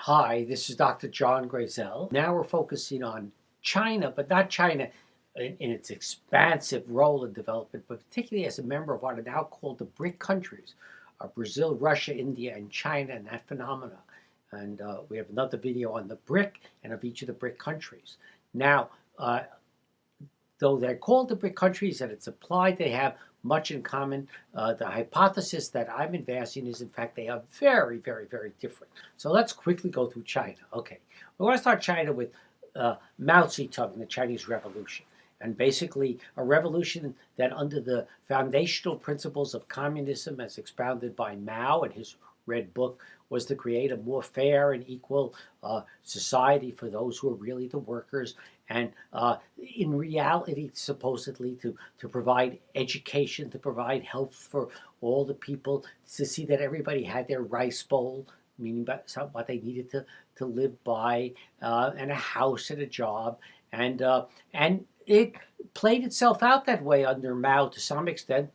Hi, this is Dr. John Grazel. Now we're focusing on China, but not China in its expansive role in development, but particularly as a member of what are now called the BRIC countries, Brazil, Russia, India, and China, and that phenomena. And we have another video on the BRIC and of each of the BRIC countries. Now, though they're called the BRIC countries and it's applied, they have much in common. The hypothesis that I'm advancing is, in fact, they are very, very, very different. So let's quickly go through China. Okay, we want to start China with Mao Zedong and the Chinese Revolution. And basically, a revolution that, under the foundational principles of communism as expounded by Mao in his Red Book, was to create a more fair and equal society for those who are really the workers, and in reality, supposedly, to provide education, to provide health for all the people, to see that everybody had their rice bowl, meaning what they needed to live by, and a house and a job, and it played itself out that way under Mao to some extent,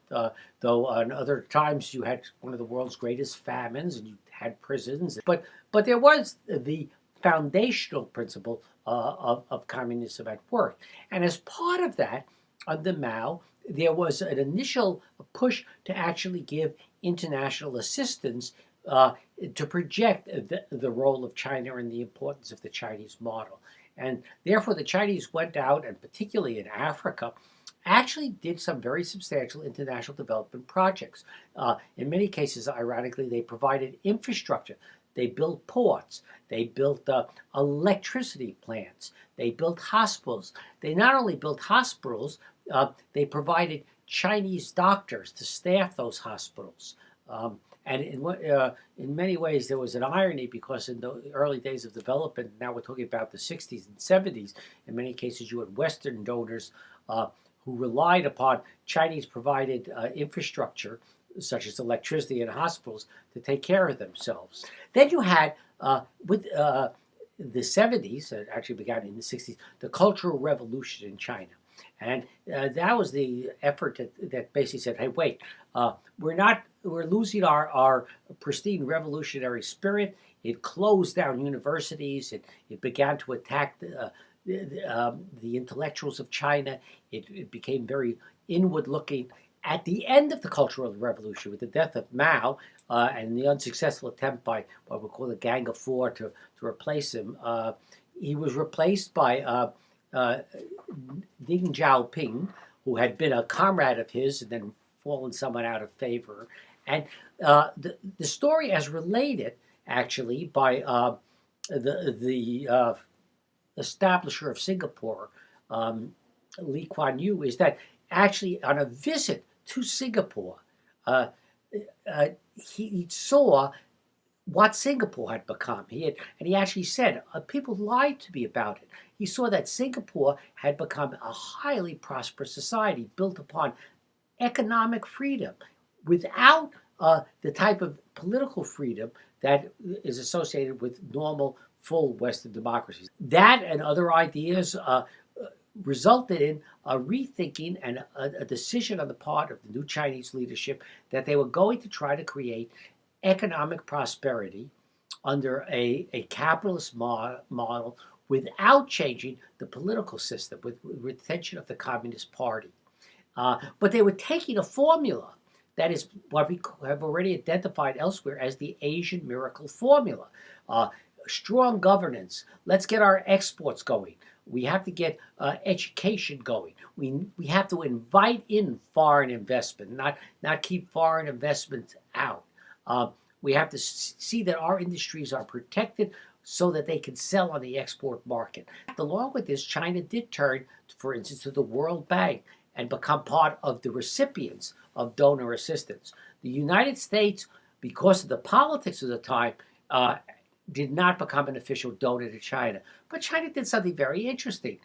though on other times you had one of the world's greatest famines and you had prisons. But there was the foundational principle of communism at work. And as part of that, under Mao, there was an initial push to actually give international assistance to project the role of China and the importance of the Chinese model. And therefore, the Chinese went out, and particularly in Africa, actually did some very substantial international development projects. In many cases, ironically, they provided infrastructure. They built ports. They built electricity plants. They built hospitals. They not only built hospitals, they provided Chinese doctors to staff those hospitals. And in many ways, there was an irony, because in the early days of development, now we're talking about the 60s and 70s, in many cases you had Western donors who relied upon Chinese-provided infrastructure, such as electricity and hospitals, to take care of themselves. Then you had, with the 70s, it actually began in the 60s, the Cultural Revolution in China. And that was the effort that basically said, hey, wait, we're losing our pristine revolutionary spirit. It closed down universities. It began to attack the intellectuals of China. It became very inward-looking. At the end of the Cultural Revolution, with the death of Mao and the unsuccessful attempt by what we call the Gang of Four to replace him, he was replaced by Deng Xiaoping, who had been a comrade of his and then fallen somewhat out of favor. And the story, as related actually by the establisher of Singapore, Lee Kuan Yew, is that actually on a visit to Singapore, he saw what Singapore had become. He actually said, people lied to me about it. He saw that Singapore had become a highly prosperous society built upon economic freedom without the type of political freedom that is associated with normal, full Western democracies. That and other ideas resulted in a rethinking and a decision on the part of the new Chinese leadership that they were going to try to create economic prosperity under a capitalist model without changing the political system, with retention of the Communist Party. But they were taking a formula that is what we have already identified elsewhere as the Asian miracle formula. Strong governance. Let's get our exports going. We have to get education going. We have to invite in foreign investment, not keep foreign investment out. We have to see that our industries are protected so that they can sell on the export market. Along with this, China did turn, for instance, to the World Bank and become part of the recipients of donor assistance. The United States, because of the politics of the time, did not become an official donor to China. But China did something very interesting.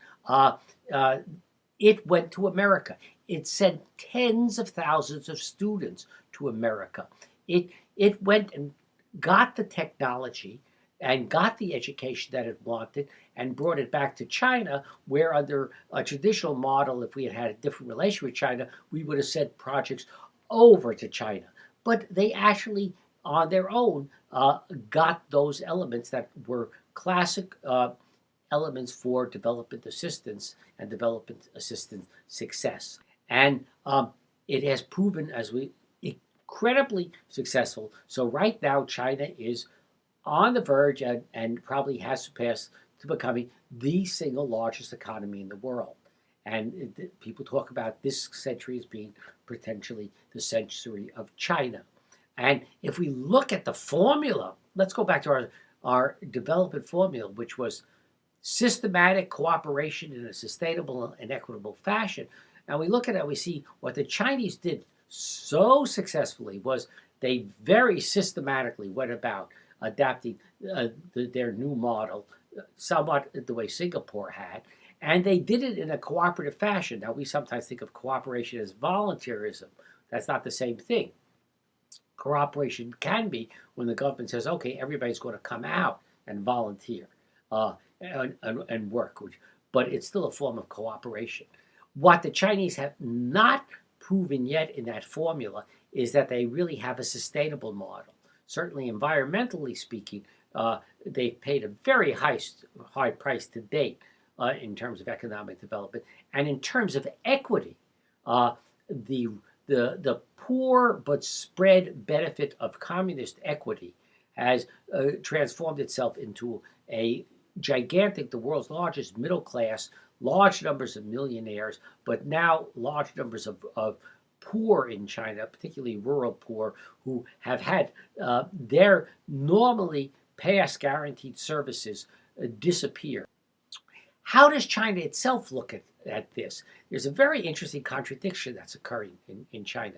It went to America. It sent tens of thousands of students to America. It went and got the technology and got the education that it wanted and brought it back to China, where under a traditional model, if we had had a different relation with China, we would have sent projects over to China. But they actually, on their own, got those elements that were classic elements for development assistance and development assistance success. And it has proven as we incredibly successful. So right now, China is on the verge and probably has surpassed to becoming the single largest economy in the world. And people talk about this century as being potentially the century of China. And if we look at the formula, let's go back to our development formula, which was systematic cooperation in a sustainable and equitable fashion. And we look at it, we see what the Chinese did so successfully was they very systematically went about adapting their new model, somewhat the way Singapore had, and they did it in a cooperative fashion. Now, we sometimes think of cooperation as volunteerism. That's not the same thing. Cooperation can be when the government says, okay, everybody's going to come out and volunteer and work, but it's still a form of cooperation. What the Chinese have not proven yet in that formula is that they really have a sustainable model. Certainly, environmentally speaking, they've paid a very high price to date in terms of economic development, and in terms of equity, the poor but spread benefit of communist equity has transformed itself into a gigantic, the world's largest middle class, large numbers of millionaires, but now large numbers of poor in China, particularly rural poor, who have had their normally past guaranteed services disappear. How does China itself look at this? There's a very interesting contradiction that's occurring in China.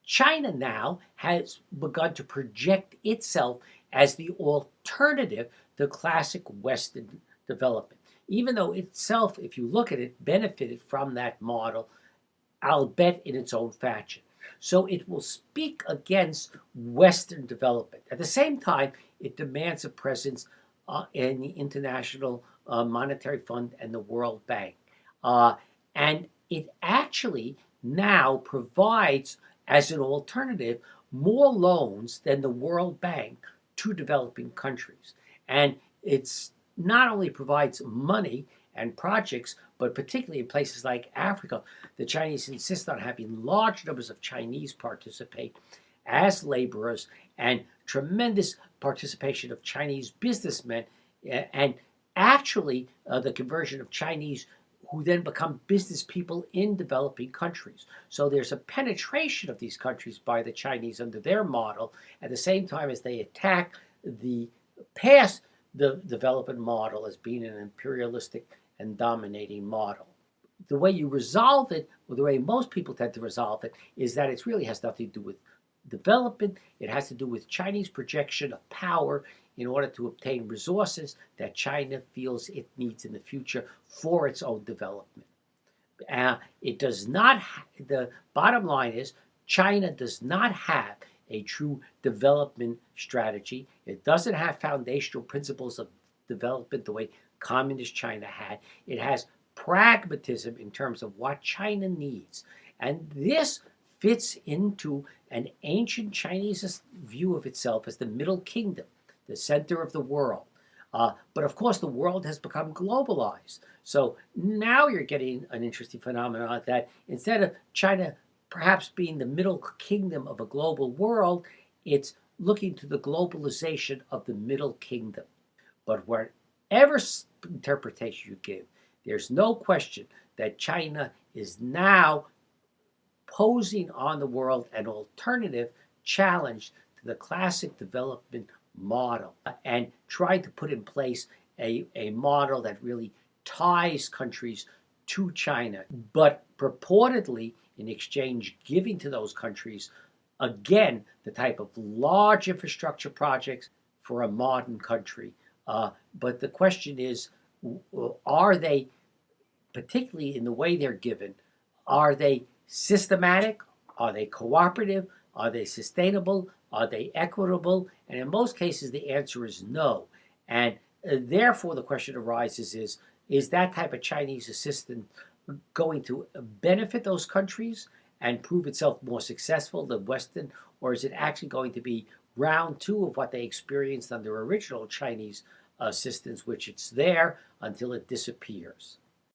China now has begun to project itself as the alternative to classic Western development, even though itself, if you look at it, benefited from that model, I'll bet in its own fashion. So it will speak against Western development. At the same time, it demands a presence in the International Monetary Fund and the World Bank. And it actually now provides, as an alternative, more loans than the World Bank to developing countries. And it's not only provides money and projects, but particularly in places like Africa, the Chinese insist on having large numbers of Chinese participate as laborers and tremendous participation of Chinese businessmen, and actually the conversion of Chinese who then become business people in developing countries. So there's a penetration of these countries by the Chinese under their model at the same time as they attack the past the development model as being an imperialistic and dominating model. The way you resolve it, or the way most people tend to resolve it, is that it really has nothing to do with development. It has to do with Chinese projection of power in order to obtain resources that China feels it needs in the future for its own development. It does not, the bottom line is, China does not have a true development strategy. It doesn't have foundational principles of development the way communist China had. It has pragmatism in terms of what China needs. And this fits into an ancient Chinese view of itself as the Middle Kingdom, the center of the world. But of course, the world has become globalized. So now you're getting an interesting phenomenon that instead of China perhaps being the middle kingdom of a global world, it's looking to the globalization of the Middle Kingdom. But whatever interpretation you give, there's no question that China is now posing on the world an alternative challenge to the classic development model and trying to put in place a model that really ties countries to China, but purportedly in exchange giving to those countries, again, the type of large infrastructure projects for a modern country. But the question is, are they, particularly in the way they're given, are they systematic? Are they cooperative? Are they sustainable? Are they equitable? And in most cases, the answer is no. And therefore, the question arises is that type of Chinese assistance going to benefit those countries and prove itself more successful than Western, or is it actually going to be round two of what they experienced under original Chinese assistance, which it's there until it disappears.